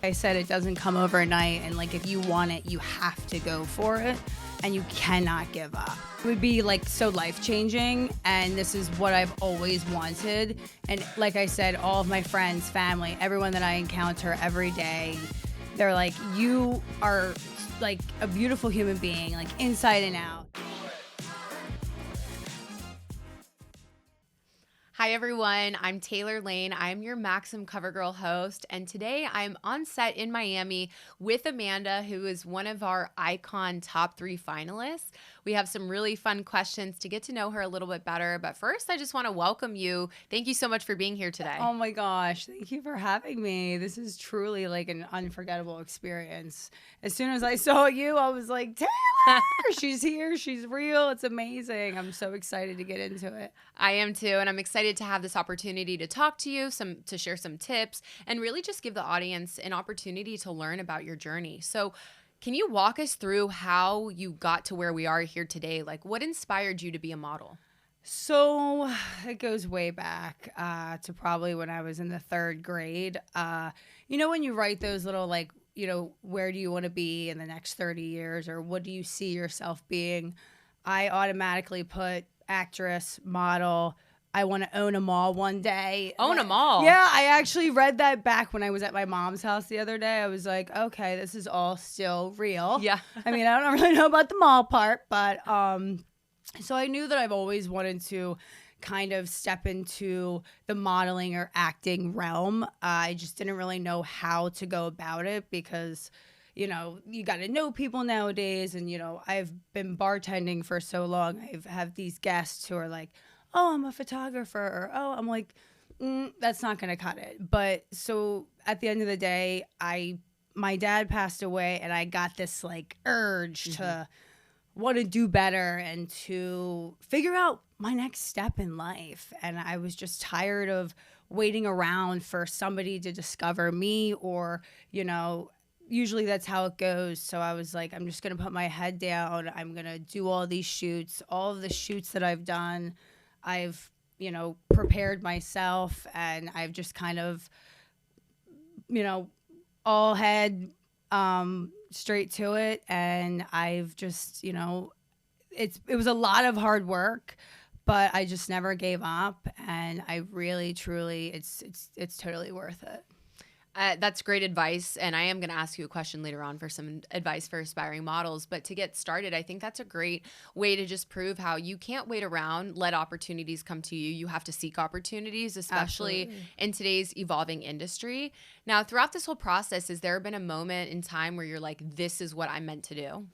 I said it doesn't come overnight, and like if you want it, you have to go for it, and you cannot give up. It would be like so life-changing, and this is what I've always wanted. And like I said, all of my friends, family, everyone that I encounter every day, they're like, you are like a beautiful human being, like inside and out. Hi everyone, I'm Taylor Lane. I'm your Maxim CoverGirl host, and today I'm on set in Miami with Amanda, who is one of our Icon top 3 finalists. We have some really fun questions to get to know her a little bit better, but first I just want to welcome you. Thank you so much for being here today. Oh my gosh, thank you for having me. This is truly like an unforgettable experience. As soon as I saw you, I was like, Taylor, she's here, she's real, it's amazing. I'm so excited to get into it. I am too, and I'm excited to have this opportunity to talk to you, to share some tips, and really just give the audience an opportunity to learn about your journey. So can you walk us through how you got to where we are here today? Like, what inspired you to be a model? So it goes way back to probably when I was in the 3rd grade. When you write those little like, where do you want to be in the next 30 years, or what do you see yourself being? I automatically put actress, model. I want to own a mall one day. Own a mall? Yeah, I actually read that back when I was at my mom's house the other day. I was like, okay, this is all still real. Yeah. I mean, I don't really know about the mall part, but so I knew that I've always wanted to kind of step into the modeling or acting realm. I just didn't really know how to go about it because you got to know people nowadays. And, I've been bartending for so long. I have these guests who are like, oh, I'm a photographer. Or, oh, I'm like, that's not going to cut it. But so at the end of the day, my dad passed away, and I got this like urge to want to do better and to figure out my next step in life. And I was just tired of waiting around for somebody to discover me, or, usually that's how it goes. So I was like, I'm just going to put my head down. I'm going to do all these shoots, all of the shoots that I've done. I've, prepared myself, and I've just kind of, all head straight to it. And I've just, it was a lot of hard work, but I just never gave up. And I really, truly, it's totally worth it. That's great advice, and I am going to ask you a question later on for some advice for aspiring models. But to get started, I think that's a great way to just prove how you can't wait around, let opportunities come to you. You have to seek opportunities, especially Absolutely. in today's evolving industry. Now, throughout this whole process, has there been a moment in time where you're like, this is what I'm meant to do?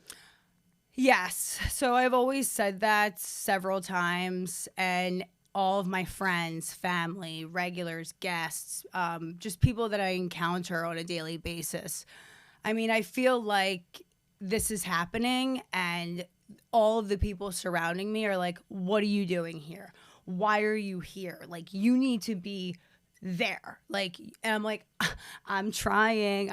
Yes. So I've always said that several times, and all of my friends, family, regulars, guests, just people that I encounter on a daily basis. I mean, I feel like this is happening, and all of the people surrounding me are like, what are you doing here? Why are you here? Like, you need to be there. Like, and I'm like, I'm trying.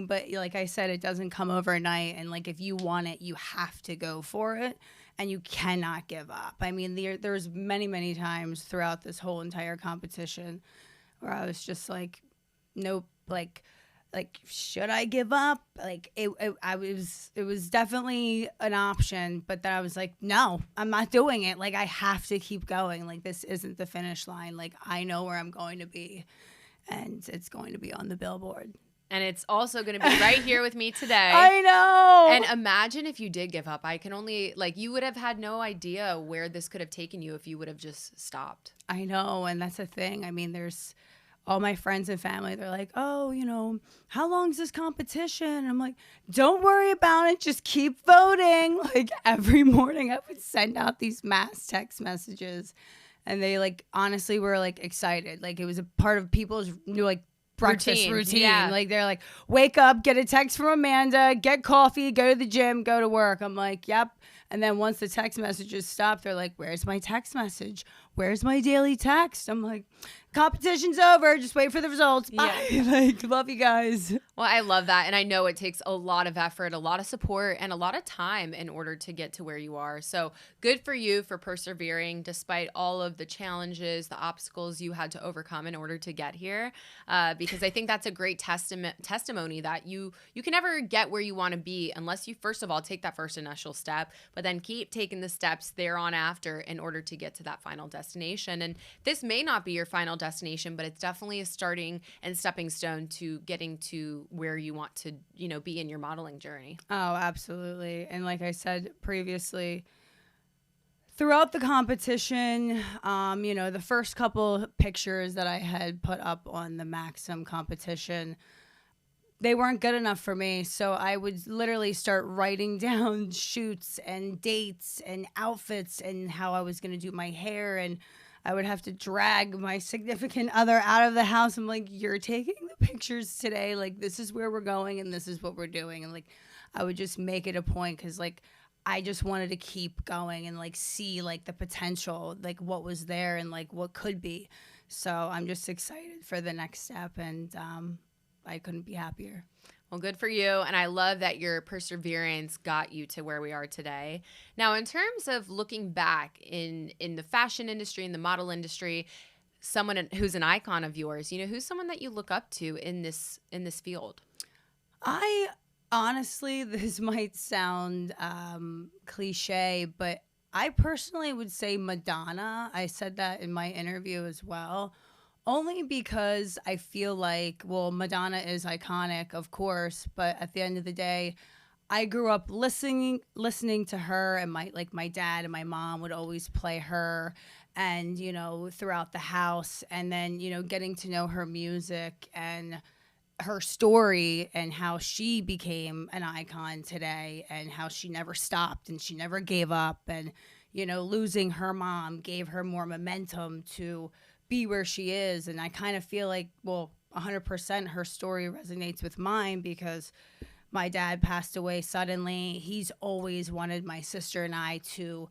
But like I said, it doesn't come overnight. And like, if you want it, you have to go for it. And you cannot give up. I mean, there's many, many times throughout this whole entire competition where I was just like, nope, like, should I give up? Like, it was definitely an option, but then I was like, no, I'm not doing it. Like, I have to keep going. Like, this isn't the finish line. Like, I know where I'm going to be, and it's going to be on the billboard. And it's also going to be right here with me today. I know. And imagine if you did give up. I can only, you would have had no idea where this could have taken you if you would have just stopped. I know. And that's the thing. I mean, there's all my friends and family. They're like, oh, how long is this competition? I'm like, don't worry about it. Just keep voting. Like, every morning I would send out these mass text messages. And they, honestly were, excited. Like, it was a part of people's new, breakfast routine. Yeah. Like, they're like, wake up, get a text from Amanda, get coffee, go to the gym, go to work. I'm like, yep. And then once the text messages stop, they're like, where's my text message? Where's my daily text? I'm like, competition's over. Just wait for the results. Bye. Yeah. Like, love you guys. Well, I love that. And I know it takes a lot of effort, a lot of support, and a lot of time in order to get to where you are. So good for you for persevering despite all of the challenges, the obstacles you had to overcome in order to get here. Because I think that's a great testimony that you can never get where you want to be unless you, first of all, take that first initial step, but then keep taking the steps thereon after in order to get to that final destination. And this may not be your final destination, but it's definitely a starting and stepping stone to getting to where you want to, be in your modeling journey. Oh, absolutely. And like I said previously, throughout the competition, the first couple pictures that I had put up on the Maxim competition, they weren't good enough for me. So I would literally start writing down shoots and dates and outfits and how I was going to do my hair. And I would have to drag my significant other out of the house. I'm like, you're taking the pictures today. Like, this is where we're going and this is what we're doing. And like, I would just make it a point because like, I just wanted to keep going and like see like the potential, like what was there and like what could be. So I'm just excited for the next step, and I couldn't be happier. Well, good for you. And I love that your perseverance got you to where we are today. Now, in terms of looking back in the fashion industry, in the model industry, someone who's an icon of yours, who's someone that you look up to in this field? I honestly, this might sound cliche, but I personally would say Madonna. I said that in my interview as well. Only because I feel like, well, Madonna is iconic, of course, but at the end of the day, I grew up listening to her, and my dad and my mom would always play her, and throughout the house, and then getting to know her music and her story and how she became an icon today, and how she never stopped and she never gave up, and losing her mom gave her more momentum to be where she is. And I kind of feel like, well, 100% her story resonates with mine because my dad passed away suddenly. He's always wanted my sister and I to,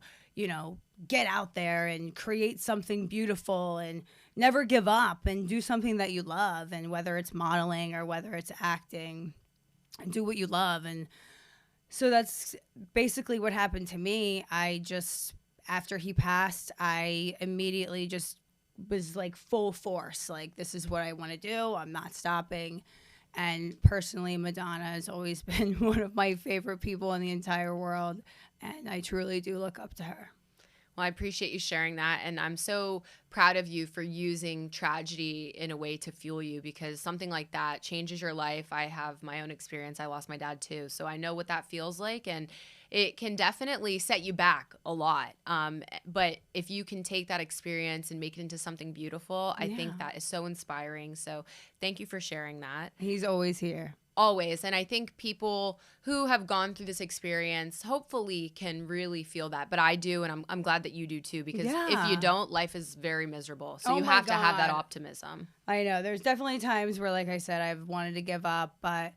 get out there and create something beautiful and never give up and do something that you love. And whether it's modeling or whether it's acting, do what you love. And so that's basically what happened to me. After he passed, I immediately just was like full force, like, this is what I want to do. I'm not stopping. And personally, Madonna has always been one of my favorite people in the entire world, and I truly do look up to her. Well, I appreciate you sharing that, and I'm so proud of you for using tragedy in a way to fuel you, because something like that changes your life. I have my own experience. I lost my dad too, so I know what that feels like, and it can definitely set you back a lot. But if you can take that experience and make it into something beautiful, I think that is so inspiring. So thank you for sharing that. He's always here. Always. And I think people who have gone through this experience hopefully can really feel that. But I do, and I'm glad that you do too, because if you don't, life is very miserable. So you have to have that optimism. I know. There's definitely times where, like I said, I've wanted to give up, but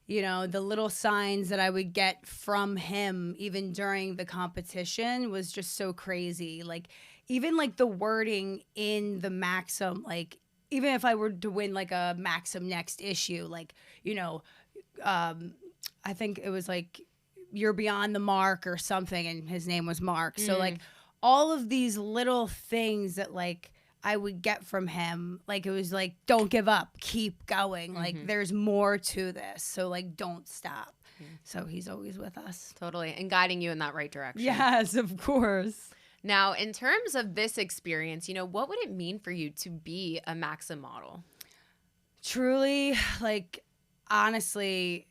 the little signs that I would get from him even during the competition was just so crazy. Like, even like the wording in the Maxim, like, even if I were to win like a Maxim next issue, like, I think it was like, you're beyond the mark or something, and his name was Mark. So like all of these little things that like I would get from him, like, it was like, don't give up, keep going. Like, there's more to this. So like, don't stop. So he's always with us. Totally. And guiding you in that right direction. Yes, of course. Now, in terms of this experience, what would it mean for you to be a Maxim model? Truly, like, honestly,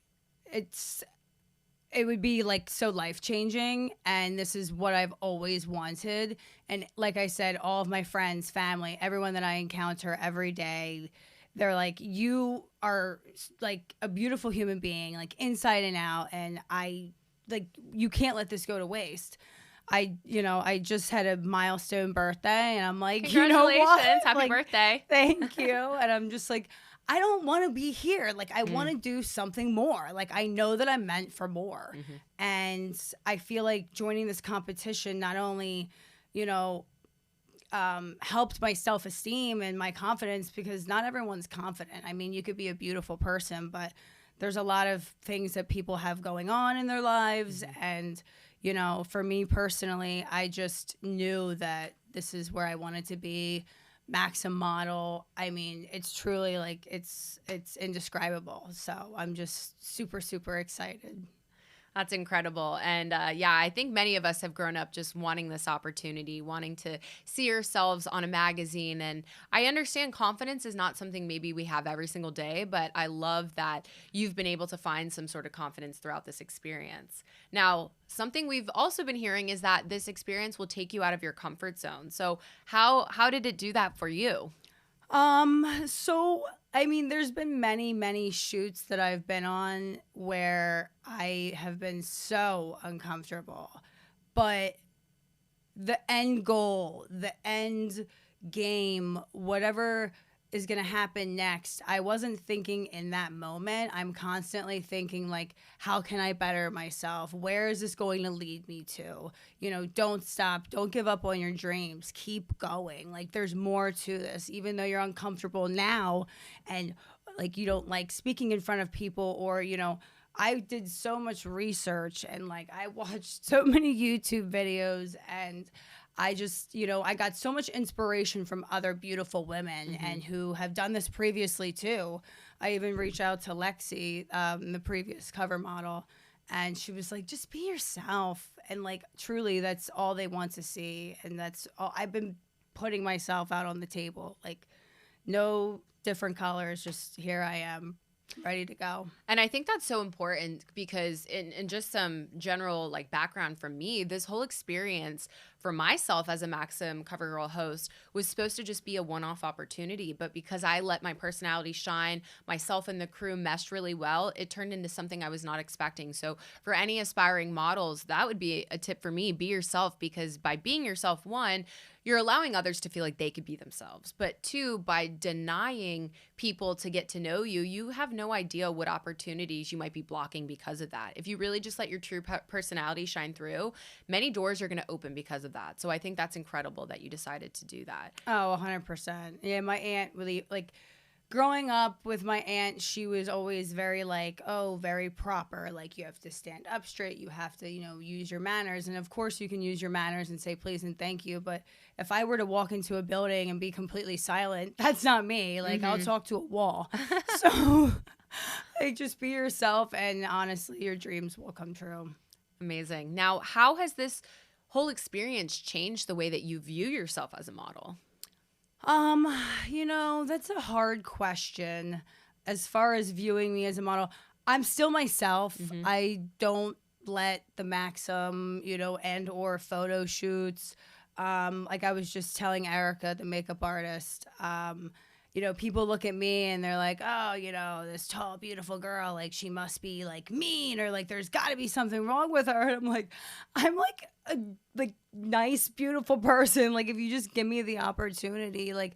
it would be like so life-changing, and this is what I've always wanted. And like I said, all of my friends, family, everyone that I encounter every day, they're like, you are like a beautiful human being, like inside and out, and you can't let this go to waste. I just had a milestone birthday, and I'm like, congratulations, happy birthday. Thank you. And I'm just like, I don't want to be here. Like, I want to do something more. Like, I know that I'm meant for more. And I feel like joining this competition, not only, helped my self-esteem and my confidence, because not everyone's confident. I mean, you could be a beautiful person, but there's a lot of things that people have going on in their lives. And, you know, for me personally, I just knew that this is where I wanted to be. Maxim model. I mean, it's truly like it's indescribable. So I'm just super, super excited. That's incredible. And yeah, I think many of us have grown up just wanting this opportunity, wanting to see ourselves on a magazine. And I understand confidence is not something maybe we have every single day, but I love that you've been able to find some sort of confidence throughout this experience. Now, something we've also been hearing is that this experience will take you out of your comfort zone. So how did it do that for you? So I mean, there's been many, many shoots that I've been on where I have been so uncomfortable. But the end goal, the end game, whatever is going to happen next, I wasn't thinking in that moment. I'm constantly thinking, like, how can I better myself? Where is this going to lead me to? You know, don't stop. Don't give up on your dreams. Keep going. Like, there's more to this, even though you're uncomfortable now and like you don't like speaking in front of people, or, you know, I did so much research and like I watched so many YouTube videos, and I just, you know, I got so much inspiration from other beautiful women and who have done this previously too. I even reached out to Lexi, the previous cover model, and she was like, just be yourself. And like, truly, that's all they want to see. And that's all I've been putting myself out on the table. Like, no different colors, just here I am, ready to go. And I think that's so important because in just some general like background from me, this whole experience for myself as a Maxim CoverGirl host was supposed to just be a one-off opportunity. But because I let my personality shine, myself and the crew meshed really well, it turned into something I was not expecting. So for any aspiring models, that would be a tip for me. Be yourself, because by being yourself, one, you're allowing others to feel like they could be themselves. But two, by denying people to get to know you, you have no idea what opportunities you might be blocking because of that. If you really just let your true personality shine through, many doors are going to open because of that. So I think that's incredible that you decided to do that. Oh, 100%. Yeah, my aunt really, like, growing up with my aunt, she was always very like, oh, very proper. Like, you have to stand up straight. You have to, you know, use your manners. And of course you can use your manners and say please and thank you. But if I were to walk into a building and be completely silent, that's not me. Like, I'll talk to a wall. So like, just be yourself, and honestly, your dreams will come true. Amazing. Now, how has this whole experience changed the way that you view yourself as a model? You know, that's a hard question. As far as viewing me as a model, I'm still myself. I don't let the Maxim, you know, and or photo shoots. Like I was just telling Erica, the makeup artist, you know, people look at me and they're like, oh, you know, this tall, beautiful girl, like she must be like mean, or like there's got to be something wrong with her. And I'm like a like nice, beautiful person. Like, if you just give me the opportunity, like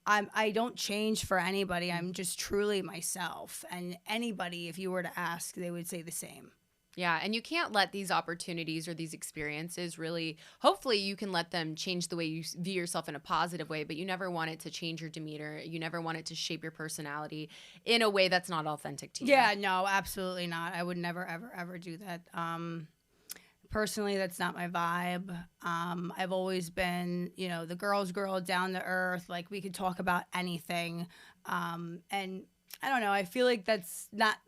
I don't change for anybody. I'm just truly myself. And anybody, if you were to ask, they would say the same. Yeah, and you can't let these opportunities or these experiences really, hopefully you can let them change the way you view yourself in a positive way, but you never want it to change your demeanor. You never want it to shape your personality in a way that's not authentic to you. Yeah, no, absolutely not. I would never, ever, ever do that. Personally, that's not my vibe. I've always been, you know, the girl's girl, down to earth. Like, we could talk about anything. And I don't know. I feel like that's not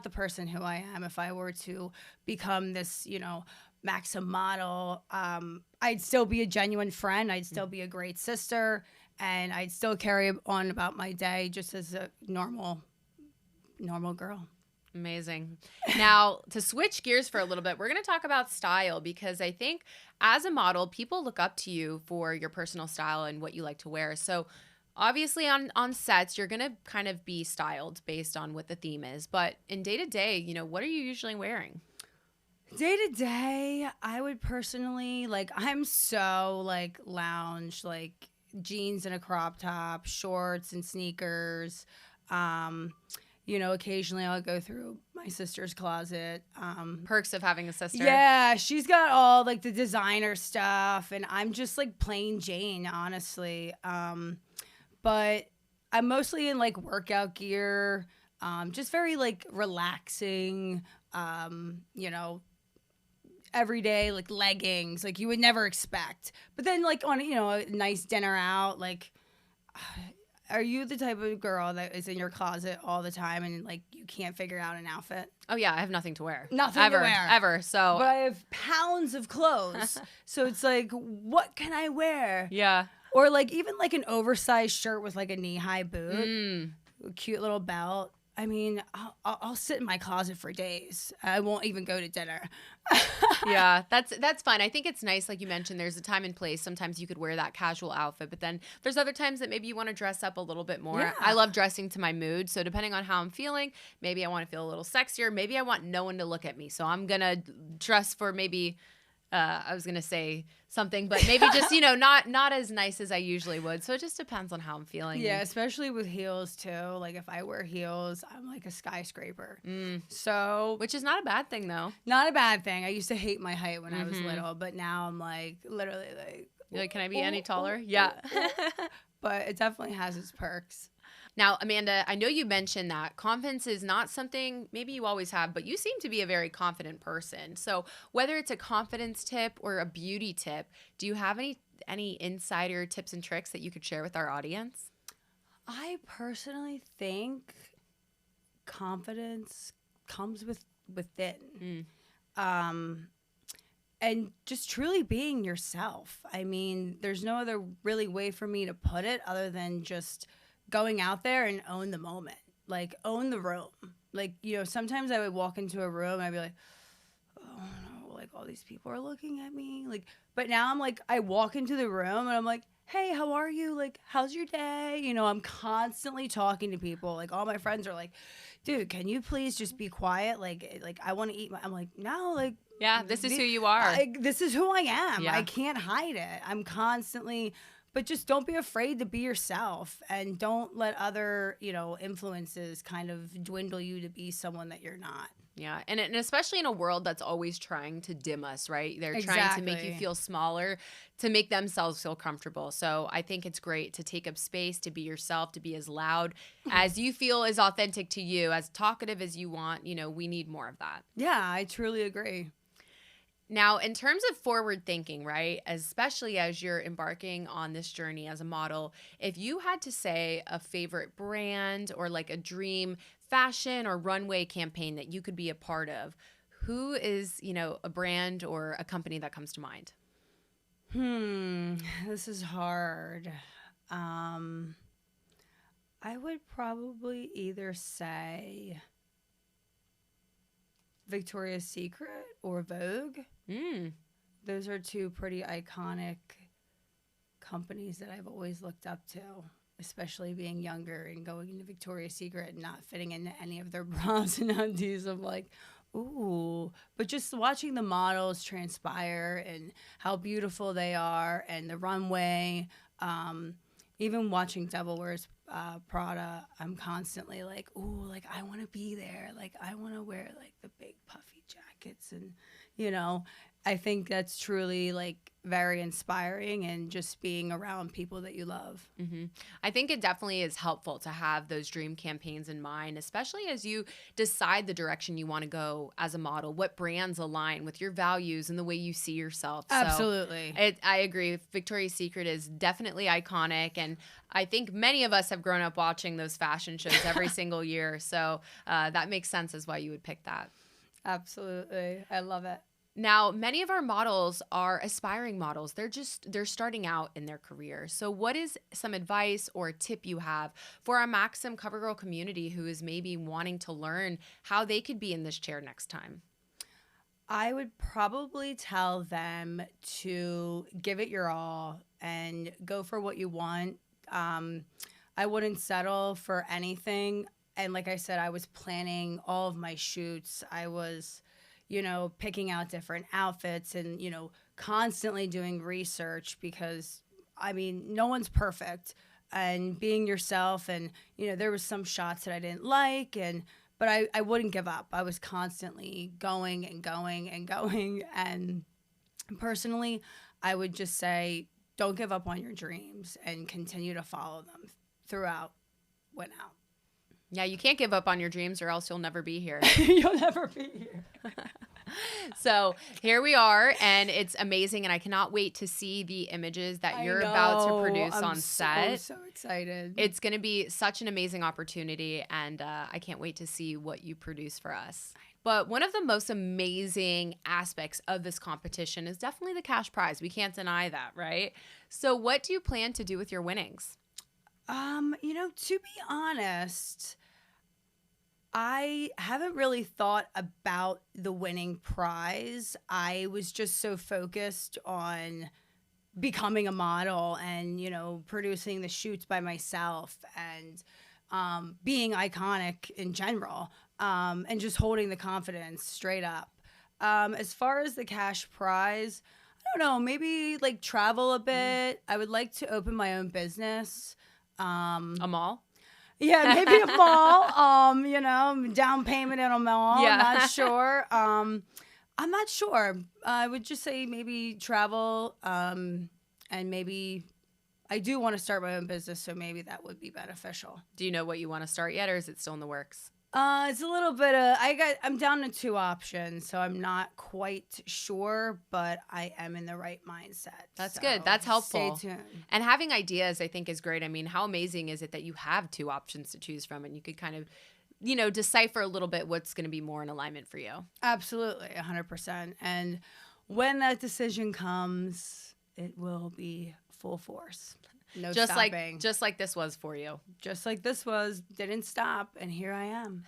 the person who I am. If I were to become this, you know, Maxim model, I'd still be a genuine friend. I'd still be a great sister, and I'd still carry on about my day just as a normal girl. Amazing. Now, to switch gears for a little bit, we're going to talk about style, because I think as a model, people look up to you for your personal style and what you like to wear. So obviously on sets, you're going to kind of be styled based on what the theme is. But in day-to-day, you know, what are you usually wearing? Day-to-day, I would personally, like, I'm so, like, lounge, like, jeans and a crop top, shorts and sneakers. You know, occasionally I'll go through my sister's closet. Perks of having a sister. Yeah, she's got all like the designer stuff, and I'm just like plain Jane, honestly. But I'm mostly in like workout gear, just very like relaxing, you know, everyday like leggings, like you would never expect. But then like on, you know, a nice dinner out, like are you the type of girl that is in your closet all the time and like you can't figure out an outfit? Oh yeah, I have nothing to wear. Nothing ever, to wear. Ever. So But I have pounds of clothes. So it's like, what can I wear? yeah. Or like even like an oversized shirt with like a knee-high boot, a cute little belt. I mean, I'll sit in my closet for days. I won't even go to dinner. Yeah, that's fun. I think it's nice, like you mentioned, there's a time and place. Sometimes you could wear that casual outfit, but then there's other times that maybe you want to dress up a little bit more. Yeah. I love dressing to my mood. So depending on how I'm feeling, maybe I want to feel a little sexier. Maybe I want no one to look at me. So I'm going to dress for maybe I was gonna say something, but maybe just, you know, not as nice as I usually would. So it just depends on how I'm feeling. Yeah, especially with heels too. Like if I wear heels, I'm like a skyscraper. So Which is not a bad thing though. not a bad thing. I used to hate my height when I was little, but now I'm like literally like, You're like, can I be any taller? Yeah. but it definitely has its perks. Now, Amanda, I know you mentioned that confidence is not something maybe you always have, but you seem to be a very confident person. So whether it's a confidence tip or a beauty tip, do you have any insider tips and tricks that you could share with our audience? I personally think confidence comes within. And just truly being yourself. I mean, there's no other really way for me to put it other than just going out there and own the moment. Like, own the room. Like, you know, sometimes I would walk into a room and I'd be like, oh no, like all these people are looking at me. Like, but now I'm like, I walk into the room and I'm like, hey, how are you? Like, how's your day? You know, I'm constantly talking to people. Like, all my friends are like, dude, can you please just be quiet? Like I want to eat I'm like, no, like, yeah, this is who you are. This is who I am. Yeah. I can't hide it. I'm constantly, but just don't be afraid to be yourself and don't let other, you know, influences kind of dwindle you to be someone that you're not. Yeah, and especially in a world that's always trying to dim us, right? They're trying to make you Exactly. feel smaller, to make themselves feel comfortable. So I think it's great to take up space, to be yourself, to be as loud as you feel is authentic to you, as talkative as you want. You know, we need more of that. Yeah, I truly agree. Now, in terms of forward thinking, right, especially as you're embarking on this journey as a model, if you had to say a favorite brand or like a dream fashion or runway campaign that you could be a part of, who is, you know, a brand or a company that comes to mind? This is hard. I would probably either say Victoria's Secret or Vogue. Those are two pretty iconic companies that I've always looked up to, especially being younger and going into Victoria's Secret and not fitting into any of their bras and undies. I'm like, ooh. But just watching the models transpire and how beautiful they are and the runway, even watching Devil Wears Prada, I'm constantly like, ooh, like I want to be there. Like I want to wear like the big puffy jackets and, you know, I think that's truly like very inspiring and just being around people that you love. I think it definitely is helpful to have those dream campaigns in mind, especially as you decide the direction you want to go as a model, what brands align with your values and the way you see yourself. Absolutely. So I agree. Victoria's Secret is definitely iconic. And I think many of us have grown up watching those fashion shows every single year. So that makes sense as why you would pick that. Absolutely. I love it. Now, many of our models are aspiring models. They're starting out in their career. So what is some advice or a tip you have for our Maxim CoverGirl community who is maybe wanting to learn how they could be in this chair next time? I would probably tell them to give it your all and go for what you want. I wouldn't settle for anything. And like I said, I was planning all of my shoots. I was, you know, picking out different outfits and, you know, constantly doing research because, I mean, no one's perfect. And being yourself and, you know, there was some shots that I didn't like but I wouldn't give up. I was constantly going and going and going. And personally, I would just say, don't give up on your dreams and continue to follow them throughout when out. Yeah, you can't give up on your dreams or else you'll never be here. You'll never be here. So here we are, and it's amazing, and I cannot wait to see the images that you're about to produce on set. I'm so excited. It's going to be such an amazing opportunity, and I can't wait to see what you produce for us. But one of the most amazing aspects of this competition is definitely the cash prize. We can't deny that, right? So what do you plan to do with your winnings? To be honest, I haven't really thought about the winning prize. I was just so focused on becoming a model and, producing the shoots by myself and being iconic in general, and just holding the confidence straight up. As far as the cash prize, I don't know, maybe like travel a bit. I would like to open my own business. A mall? Yeah, maybe a mall. Down payment in a mall. Yeah. I'm not sure. I would just say maybe travel, and maybe I do want to start my own business, so maybe that would be beneficial. Do you know what you want to start yet, or is it still in the works? It's a little bit of I'm down to 2 options, so I'm not quite sure, but I am in the right mindset. That's good. That's helpful. Stay tuned. And having ideas, I think, is great. I mean, how amazing is it that you have 2 options to choose from, and you could kind of, decipher a little bit what's going to be more in alignment for you. Absolutely, 100%. And when that decision comes, it will be full force. No stopping. Just like this was for you. Just like this was, didn't stop, and here I am.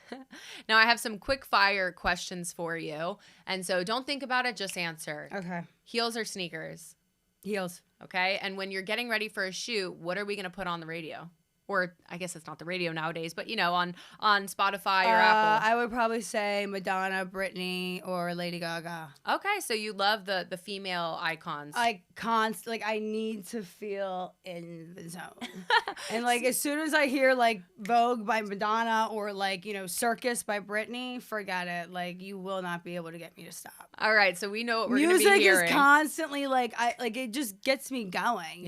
Now I have some quick fire questions for you. And so don't think about it, just answer. Okay. Heels or sneakers? Heels. Okay. And when you're getting ready for a shoot, what are we going to put on the radio? Or I guess it's not the radio nowadays, but on Spotify or Apple. I would probably say Madonna, Britney, or Lady Gaga. Okay, so you love the female icons. I need to feel in the zone. And as soon as I hear Vogue by Madonna or Circus by Britney, forget it. You will not be able to get me to stop. All right, so we know what we're going to be hearing. Music is constantly it just gets me going,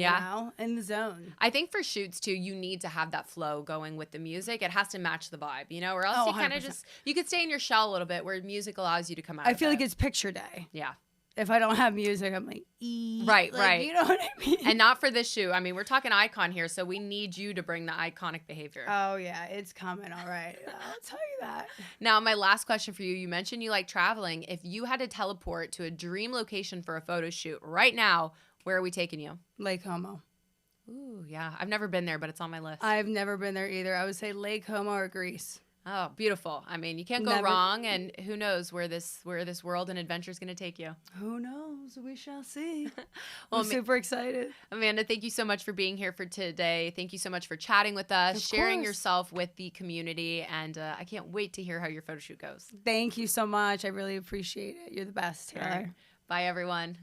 in the zone. I think for shoots too, you need to have that flow going with the music. It has to match the vibe, or else you kind of you could stay in your shell a little bit where music allows you to come out. I feel like it's picture day. Yeah. If I don't have music, I'm right. You know what I mean? And not for this shoot. I mean, we're talking icon here, so we need you to bring the iconic behavior. Oh, yeah. It's coming. All right. I'll tell you that. Now, my last question for you. You mentioned you like traveling. If you had to teleport to a dream location for a photo shoot right now, where are we taking you? Lake Como. Ooh, yeah. I've never been there, but it's on my list. I've never been there either. I would say Lake Como or Greece. Oh, beautiful. I mean, you can't go wrong, and who knows where this world and adventure is going to take you. Who knows? We shall see. Well, I'm super excited. Amanda, thank you so much for being here for today. Thank you so much for chatting with us, sharing yourself with the community, and I can't wait to hear how your photo shoot goes. Thank you so much. I really appreciate it. You're the best. All right. Bye, everyone.